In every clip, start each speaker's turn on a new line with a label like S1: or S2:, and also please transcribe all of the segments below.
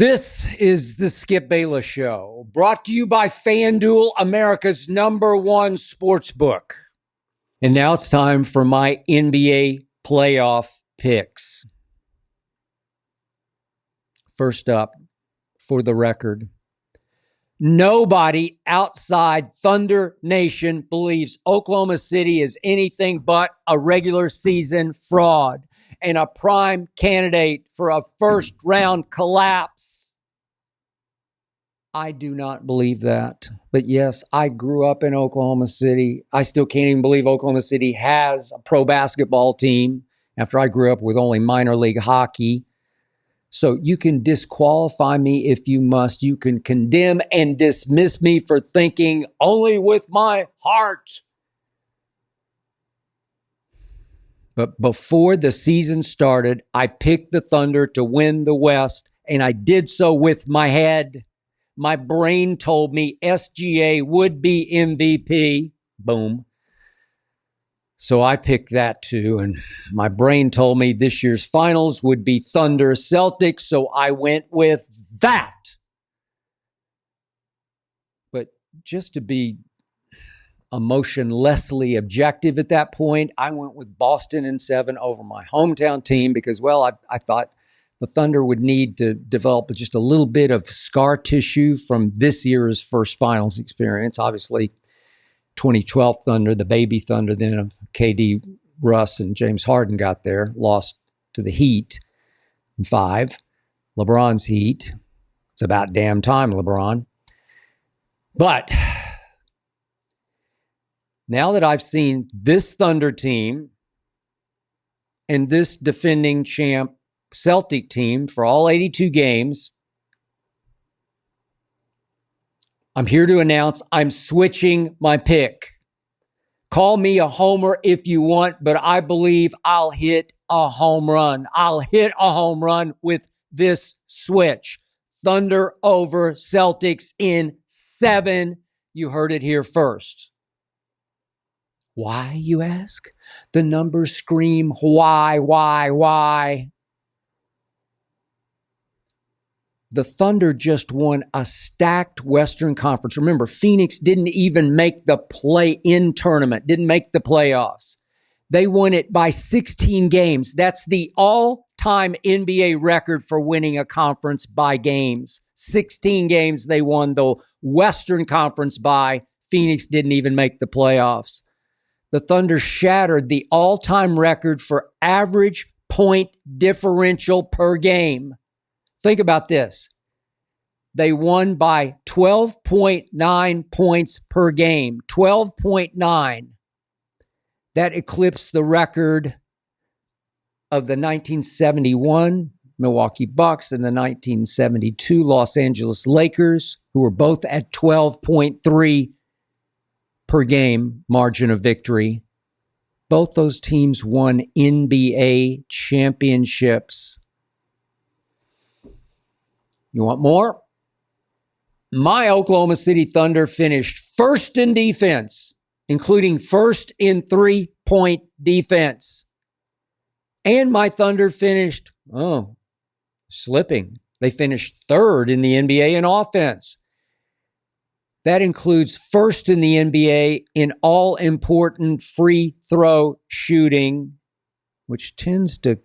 S1: This is the Skip Bayless Show, brought to you by FanDuel, America's #1 sports book. And now it's time for my NBA playoff picks. First up, for the record, nobody outside Thunder Nation believes Oklahoma City is anything but a regular season fraud and a prime candidate for a first-round collapse. I do not believe that. But yes, I grew up in Oklahoma City. I still can't even believe Oklahoma City has a pro basketball team after I grew up with only minor league hockey. So you can disqualify me if you must. You can condemn and dismiss me for thinking only with my heart. But before the season started, I picked the Thunder to win the West, and I did so with my head. My brain told me SGA would be MVP. Boom. So I picked that too, and my brain told me this year's finals would be Thunder Celtics, so I went with that. But just to be emotionlessly objective at that point, I went with Boston in 7 over my hometown team because, well, I thought the Thunder would need to develop just a little bit of scar tissue from this year's first finals experience. Obviously, 2012 Thunder, the baby Thunder then of KD, Russ, and James Harden got there, lost to the Heat in 5. LeBron's Heat. It's about damn time, LeBron. But now that I've seen this Thunder team and this defending champ Celtic team for all 82 games, I'm here to announce I'm switching my pick. Call me a homer if you want, but I believe I'll hit a home run. I'll hit a home run with this switch. Thunder over Celtics in 7. You heard it here first. Why, you ask? The numbers scream, why? The Thunder just won a stacked Western Conference. Remember, Phoenix didn't even make the play-in tournament, didn't make the playoffs. They won it by 16 games. That's the all-time NBA record for winning a conference by games. 16 games they won the Western Conference by. Phoenix didn't even make the playoffs. The Thunder shattered the all-time record for average point differential per game. Think about this. They won by 12.9 points per game. 12.9. That eclipsed the record of the 1971 Milwaukee Bucks and the 1972 Los Angeles Lakers, who were both at 12.3 per game margin of victory. Both those teams won NBA championships. You want more? My Oklahoma City Thunder finished first in defense, including first in three-point defense. And my Thunder finished, slipping. They finished third in the NBA in offense. That includes first in the NBA in all-important free throw shooting, which tends to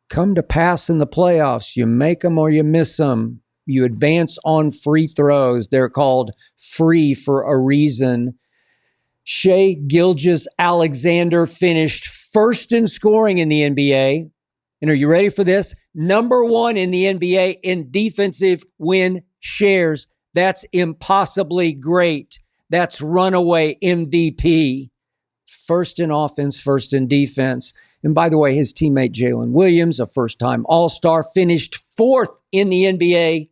S1: come to pass in the playoffs. You make them or you miss them. You advance on free throws. They're called free for a reason. Shai Gilgeous-Alexander finished first in scoring in the NBA. And are you ready for this? #1 in the NBA in defensive win shares. That's impossibly great. That's runaway MVP. First in offense, first in defense. And by the way, his teammate Jalen Williams, a first-time All-Star, finished 4th in the NBA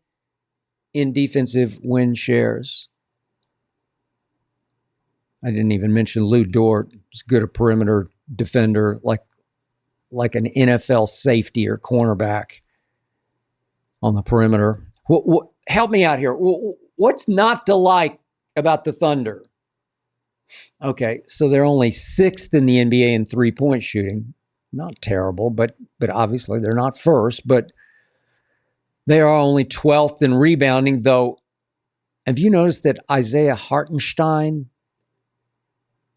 S1: in defensive win shares. I didn't even mention Lou Dort. He's good a perimeter defender, like an NFL safety or cornerback on the perimeter. Help me out here. What's not to like about the Thunder? Okay, so they're only 6th in the NBA in three-point shooting. Not terrible, but obviously they're not first. But They are only 12th in rebounding, though. Have you noticed that Isaiah Hartenstein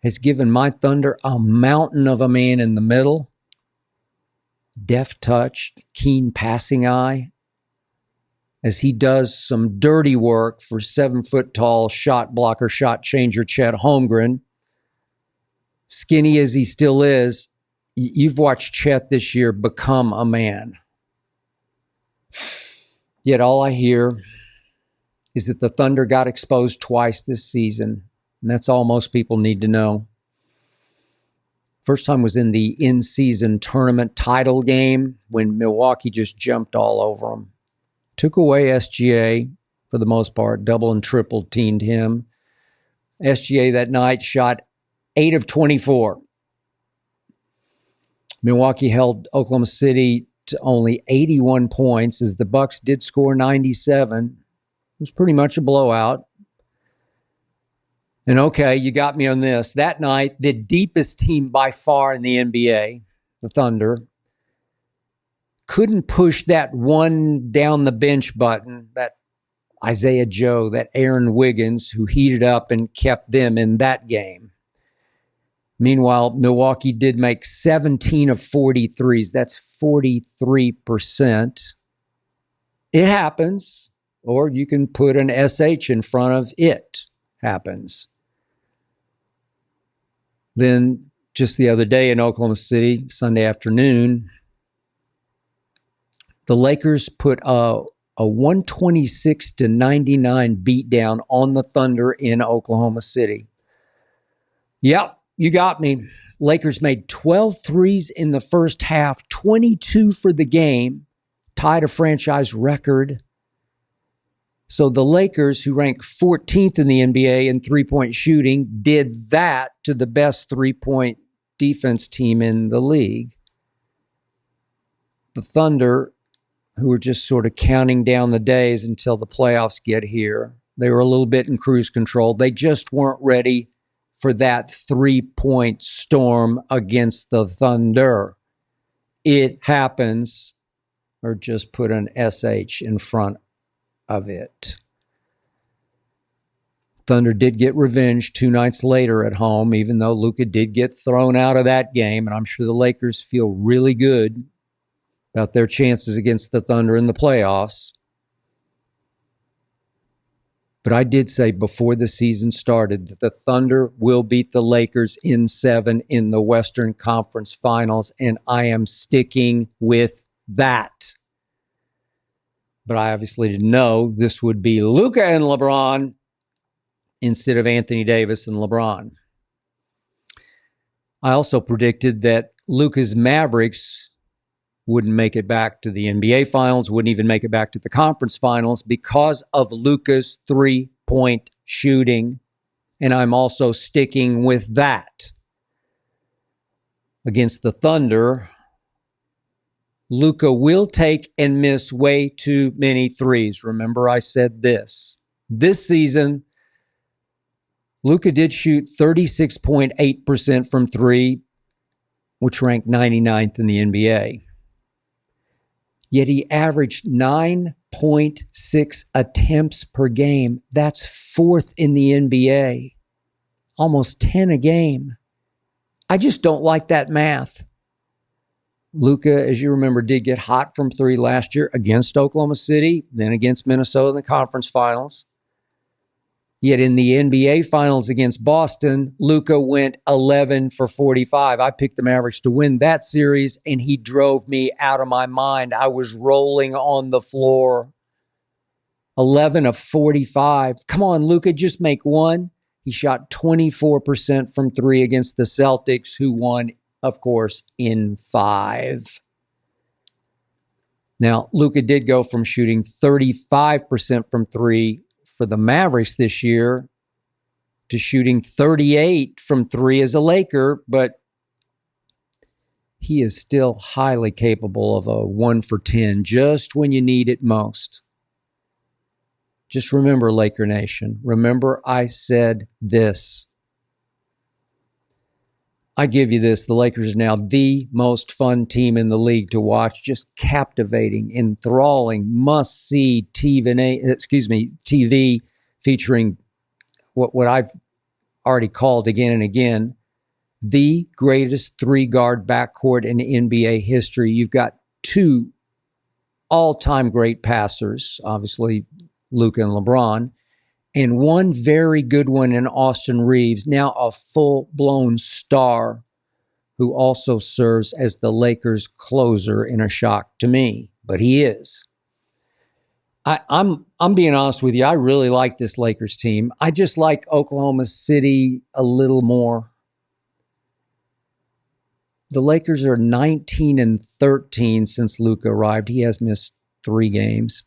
S1: has given my Thunder a mountain of a man in the middle? Deft touch, keen passing eye, as he does some dirty work for 7-foot-tall shot blocker, shot changer Chet Holmgren. Skinny as he still is, you've watched Chet this year become a man. Yet all I hear is that the Thunder got exposed twice this season, and that's all most people need to know. First time was in the in-season tournament title game when Milwaukee just jumped all over them. Took away SGA for the most part, double and triple teamed him. SGA that night shot 8 of 24. Milwaukee held Oklahoma City to only 81 points, as the Bucks did score 97. It was pretty much a blowout. And okay, you got me on this. That night, the deepest team by far in the NBA, the Thunder, couldn't push that one down the bench button, that Isaiah Joe, that Aaron Wiggins, who heated up and kept them in that game. Meanwhile, Milwaukee did make 17 of 43s. That's 43%. It happens. Or you can put an SH in front of it. Happens. Then just the other day in Oklahoma City, Sunday afternoon, the Lakers put a 126-99 beatdown on the Thunder in Oklahoma City. Yep, you got me. Lakers made 12 threes in the first half, 22 for the game, tied a franchise record. So the Lakers, who rank 14th in the NBA in three-point shooting, did that to the best three-point defense team in the league. The Thunder, who are just sort of counting down the days until the playoffs get here, they were a little bit in cruise control. They just weren't ready for that three-point storm against the Thunder. It happens, or just put an SH in front of it. Thunder did get revenge 2 nights later at home, even though Luka did get thrown out of that game, and I'm sure the Lakers feel really good about their chances against the Thunder in the playoffs. But I did say before the season started that the Thunder will beat the Lakers in 7 in the Western Conference Finals, and I am sticking with that. But I obviously didn't know this would be Luka and LeBron instead of Anthony Davis and LeBron. I also predicted that Luka's Mavericks wouldn't make it back to the NBA Finals, wouldn't even make it back to the conference finals because of Luka's three-point shooting. And I'm also sticking with that. Against the Thunder, Luka will take and miss way too many threes. Remember, I said this. This season, Luka did shoot 36.8% from three, which ranked 99th in the NBA. Yet he averaged 9.6 attempts per game. That's 4th in the NBA. Almost 10 a game. I just don't like that math. Luka, as you remember, did get hot from three last year against Oklahoma City, then against Minnesota in the conference finals. Yet in the NBA finals against Boston, Luka went 11 for 45. I picked the Mavericks to win that series, and he drove me out of my mind. I was rolling on the floor. 11 of 45. Come on, Luka, just make one. He shot 24% from three against the Celtics, who won, of course, in 5. Now, Luka did go from shooting 35% from three for the Mavericks this year to shooting 38 from three as a Laker, but he is still highly capable of a 1 for 10 just when you need it most. Just remember, Laker Nation, remember I said this. I give you this. The Lakers are now the most fun team in the league to watch. Just captivating, enthralling, must-see TV featuring what I've already called again and again, the greatest three-guard backcourt in NBA history. You've got two all-time great passers, obviously Luka and LeBron, and one very good one in Austin Reeves, now a full-blown star who also serves as the Lakers' closer in a shock to me, but he is. I'm being honest with you. I really like this Lakers team. I just like Oklahoma City a little more. The Lakers are 19-13 since Luka arrived. He has missed 3 games.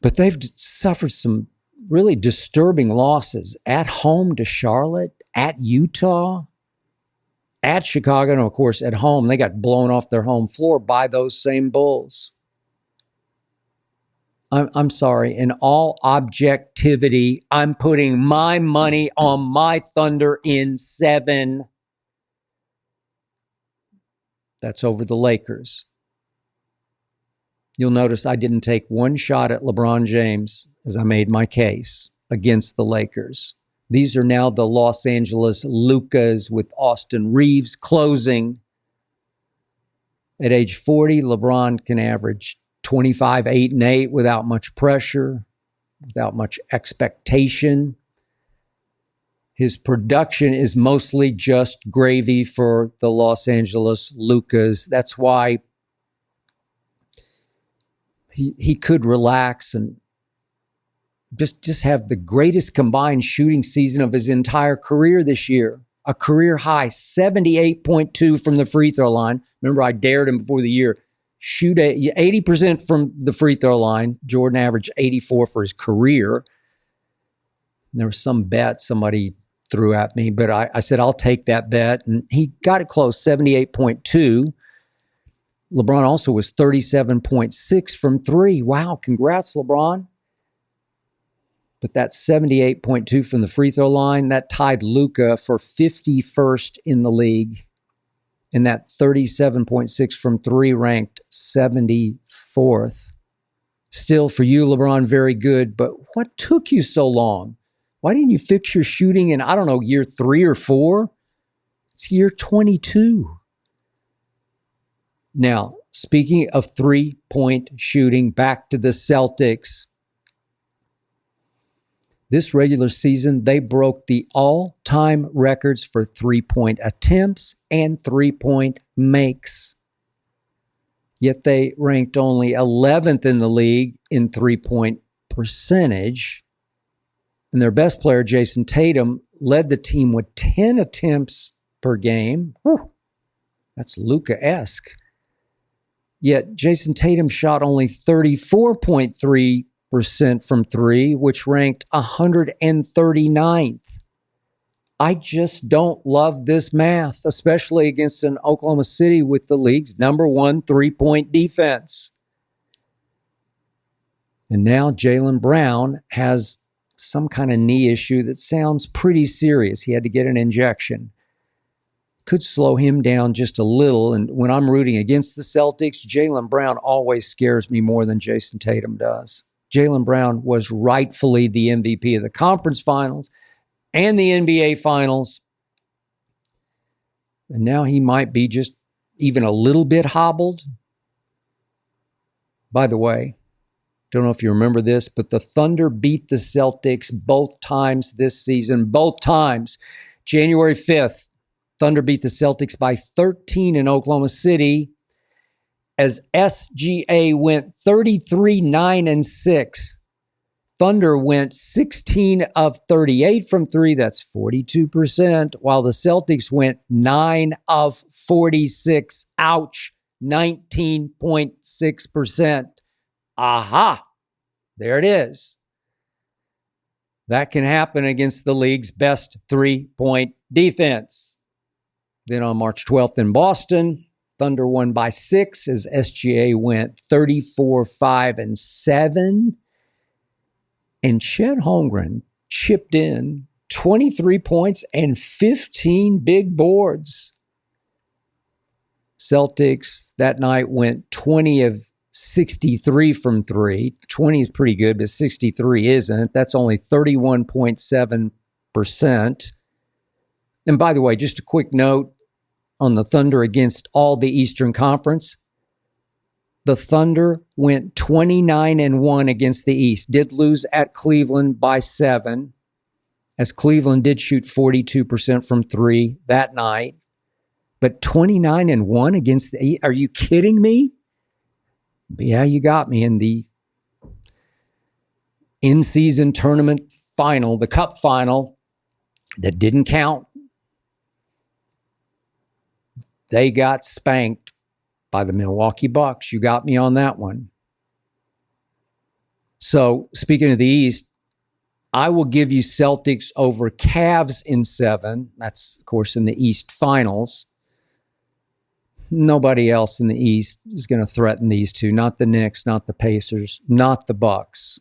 S1: But they've suffered some really disturbing losses at home to Charlotte, at Utah, at Chicago, and of course at home. They got blown off their home floor by those same Bulls. I'm sorry. In all objectivity, I'm putting my money on my Thunder in 7. That's over the Lakers. You'll notice I didn't take one shot at LeBron James as I made my case against the Lakers. These are now the Los Angeles Lukas with Austin Reeves closing. At age 40, LeBron can average 25, 8, and 8 without much pressure, without much expectation. His production is mostly just gravy for the Los Angeles Lukas. That's why he could relax and just have the greatest combined shooting season of his entire career this year. A career high, 78.2 from the free throw line. Remember, I dared him before the year. Shoot 80% from the free throw line. Jordan averaged 84 for his career. There was some bet somebody threw at me, but I said, I'll take that bet. And he got it close, 78.2. LeBron also was 37.6 from 3. Wow, congrats, LeBron. But that 78.2 from the free throw line, that tied Luka for 51st in the league. And that 37.6 from 3 ranked 74th. Still, for you, LeBron, very good. But what took you so long? Why didn't you fix your shooting in, I don't know, year 3 or 4? It's year 22. Now, speaking of three-point shooting, back to the Celtics. This regular season, they broke the all-time records for three-point attempts and three-point makes. Yet they ranked only 11th in the league in three-point percentage. And their best player, Jason Tatum, led the team with 10 attempts per game. Whew, that's Luka-esque. Yet Jason Tatum shot only 34.3% from 3, which ranked 139th. I just don't love this math, especially against an Oklahoma City with the league's number 1 three-point defense. And now Jaylen Brown has some kind of knee issue that sounds pretty serious. He had to get an injection. Could slow him down just a little. And when I'm rooting against the Celtics, Jaylen Brown always scares me more than Jason Tatum does. Jaylen Brown was rightfully the MVP of the conference finals and the NBA finals. And now he might be just even a little bit hobbled. By the way, don't know if you remember this, but the Thunder beat the Celtics both times this season. Both times. January 5th, Thunder beat the Celtics by 13 in Oklahoma City as SGA went 33-9-6. Thunder went 16 of 38 from 3. That's 42%, while the Celtics went 9 of 46. Ouch, 19.6%. Aha, there it is. That can happen against the league's best three-point defense. Then on March 12th in Boston, Thunder won by 6 as SGA went 34-5-7. And Chet Holmgren chipped in 23 points and 15 big boards. Celtics that night went 20 of 63 from three. 20 is pretty good, but 63 isn't. That's only 31.7%. And by the way, just a quick note on the Thunder against all the Eastern Conference. The Thunder went 29-1 against the East, did lose at Cleveland by 7, as Cleveland did shoot 42% from three that night. But 29-1 against the East? Are you kidding me? But yeah, you got me in the in-season tournament final, the cup final, that didn't count. They got spanked by the Milwaukee Bucks. You got me on that one. So, speaking of the East, I will give you Celtics over Cavs in 7. That's, of course, in the East Finals. Nobody else in the East is going to threaten these two. Not the Knicks, not the Pacers, not the Bucks.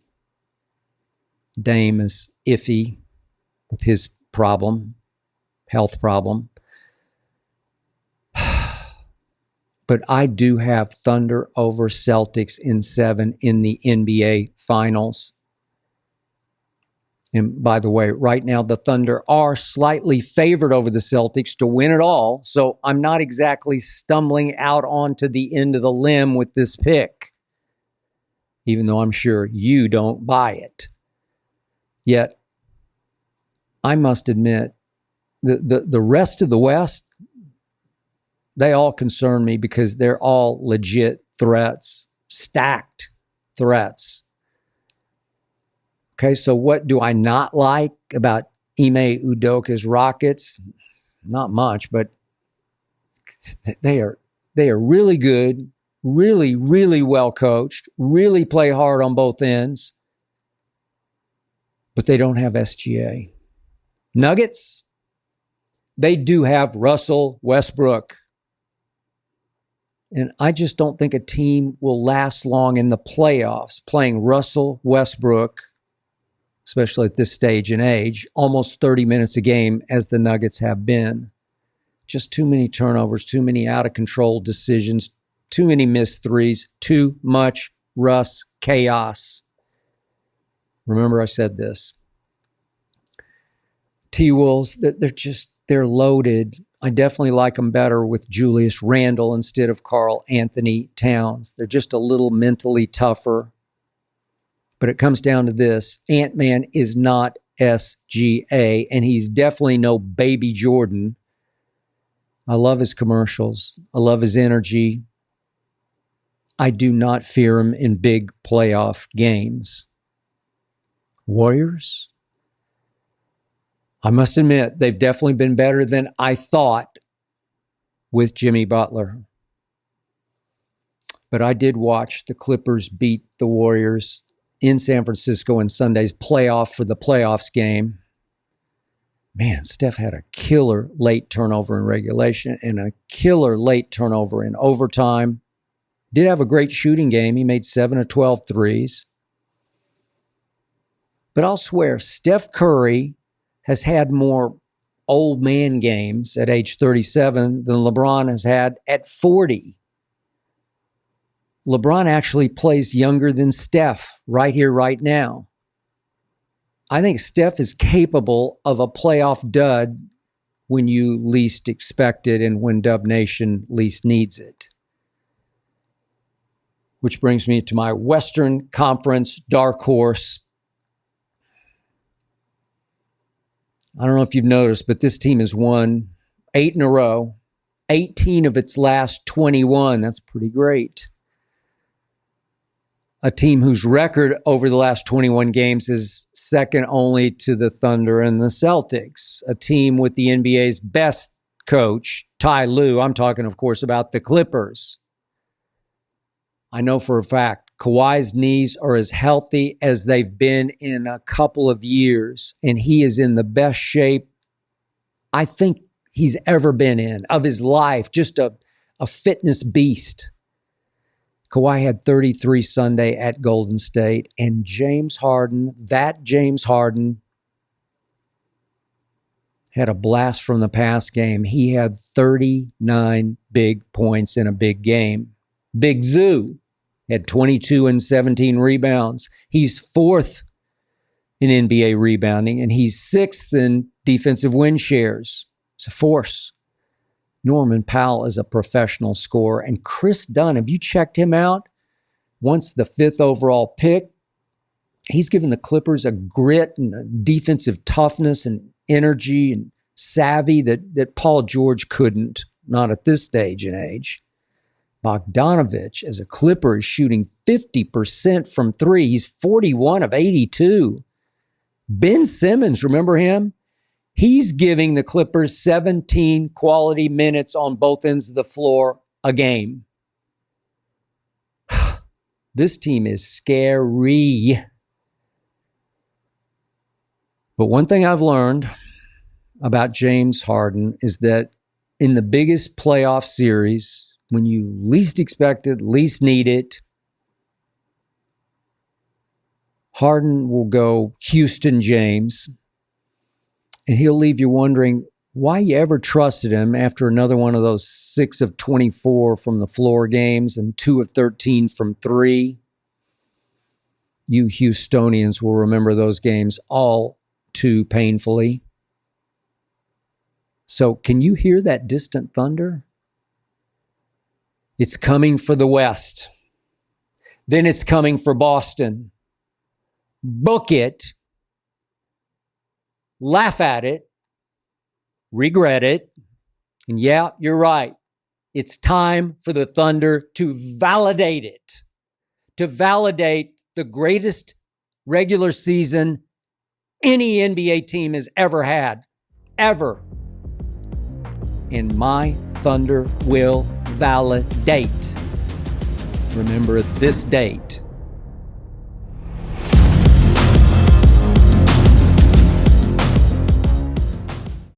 S1: Dame is iffy with his problem, health problem. But I do have Thunder over Celtics in 7 in the NBA Finals. And by the way, right now the Thunder are slightly favored over the Celtics to win it all. So I'm not exactly stumbling out onto the end of the limb with this pick, even though I'm sure you don't buy it. Yet, I must admit, the rest of the West, they all concern me because they're all legit threats, stacked threats. Okay, so what do I not like about Ime Udoka's Rockets? Not much, but they are really good, really, really well coached, really play hard on both ends, but they don't have SGA. Nuggets, they do have Russell Westbrook. And I just don't think a team will last long in the playoffs playing Russell Westbrook, especially at this stage and age, almost 30 minutes a game as the Nuggets have been. Just too many turnovers, too many out-of-control decisions, too many missed threes, too much Russ chaos. Remember I said this. T-Wolves, they're loaded. I definitely like them better with Julius Randle instead of Karl Anthony Towns. They're just a little mentally tougher. But it comes down to this. Ant-Man is not SGA, and he's definitely no Baby Jordan. I love his commercials. I love his energy. I do not fear him in big playoff games. Warriors? I must admit, they've definitely been better than I thought with Jimmy Butler. But I did watch the Clippers beat the Warriors in San Francisco in Sunday's playoff for the playoffs game. Man, Steph had a killer late turnover in regulation and a killer late turnover in overtime. Did have a great shooting game. He made 7 of 12 threes. But I'll swear, Steph Curry has had more old man games at age 37 than LeBron has had at 40. LeBron actually plays younger than Steph right here, right now. I think Steph is capable of a playoff dud when you least expect it and when Dub Nation least needs it. Which brings me to my Western Conference dark horse. I don't know if you've noticed, but this team has won 8 in a row, 18 of its last 21. That's pretty great. A team whose record over the last 21 games is second only to the Thunder and the Celtics. A team with the NBA's best coach, Ty Lue. I'm talking, of course, about the Clippers. I know for a fact Kawhi's knees are as healthy as they've been in a couple of years, and he is in the best shape I think he's ever been in of his life. Just a fitness beast. Kawhi had 33 Sunday at Golden State, and James Harden, had a blast from the past game. He had 39 big points in a big game. Big Zoo had 22 and 17 rebounds. He's fourth in NBA rebounding, and he's sixth in defensive win shares. It's a force. Norman Powell is a professional scorer. And Chris Dunn, have you checked him out? Once the fifth overall pick, he's given the Clippers a grit and a defensive toughness and energy and savvy that Paul George couldn't, not at this stage in age. Bogdanovich, as a Clipper, is shooting 50% from three. He's 41 of 82. Ben Simmons, remember him? He's giving the Clippers 17 quality minutes on both ends of the floor a game. This team is scary. But one thing I've learned about James Harden is that in the biggest playoff series, when you least expect it, least need it, Harden will go Houston James, and he'll leave you wondering why you ever trusted him after another one of those 6 of 24 from the floor games and 2 of 13 from three. You Houstonians will remember those games all too painfully. So can you hear that distant thunder? It's coming for the West. Then it's coming for Boston. Book it. Laugh at it. Regret it. And yeah, you're right. It's time for the Thunder to validate it. To validate the greatest regular season any NBA team has ever had. Ever. And my Thunder will validate. Remember this date.